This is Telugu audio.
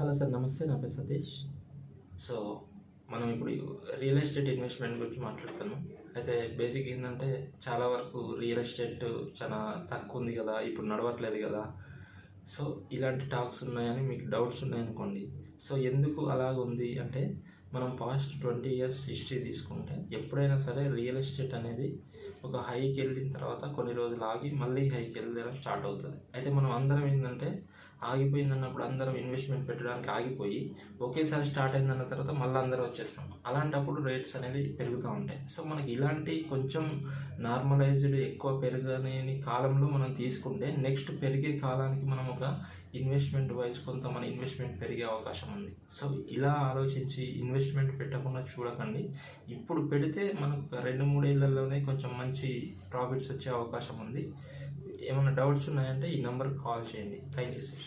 హలో సార్, నమస్తే. నా పేరు సతీష్. సో మనం ఇప్పుడు రియల్ ఎస్టేట్ ఇన్వెస్ట్మెంట్ గురించి మాట్లాడుతున్నాం. అయితే బేసిక్ ఏంటంటే చాలా వరకు రియల్ ఎస్టేట్ చాలా తక్కువ ఉంది కదా, ఇప్పుడు నడవట్లేదు కదా. సో ఇలాంటి టాక్స్ ఉన్నాయని మీకు డౌట్స్ ఉన్నాయనుకోండి. సో ఎందుకు అలాగ ఉంది అంటే, మనం పాస్ట్ 20 years హిస్టరీ తీసుకుంటే ఎప్పుడైనా సరే రియల్ ఎస్టేట్ అనేది ఒక హైకి వెళ్ళిన తర్వాత కొన్ని రోజులు ఆగి మళ్ళీ హైకి వెళ్ళడం స్టార్ట్ అవుతుంది. అయితే మనం అందరం ఏంటంటే ఆగిపోయిందన్నప్పుడు అందరం ఇన్వెస్ట్మెంట్ పెట్టడానికి ఆగిపోయి ఒకేసారి స్టార్ట్ అయిందన్న తర్వాత మళ్ళీ అందరూ వచ్చేస్తాం. అలాంటప్పుడు రేట్స్ అనేది పెరుగుతూ ఉంటాయి. సో మనకి ఇలాంటి కొంచెం నార్మలైజ్డ్ ఎక్కువ పెరగని కాలంలో మనం తీసుకుంటే నెక్స్ట్ పెరిగే కాలానికి మనం ఒక ఇన్వెస్ట్మెంట్ వైజ్ కొంత మన ఇన్వెస్ట్మెంట్ పెరిగే అవకాశం ఉంది. సో ఇలా ఆలోచించి ఇన్వెస్ట్మెంట్ పెట్టకుండా చూడకండి. ఇప్పుడు పెడితే మనకు 2-3 ఏళ్లలోనే కొంచెం మంచి ప్రాఫిట్స్ వచ్చే అవకాశం ఉంది. ఏమైనా డౌట్స్ ఉన్నాయంటే ఈ నెంబర్కి కాల్ చేయండి. Thank you sir.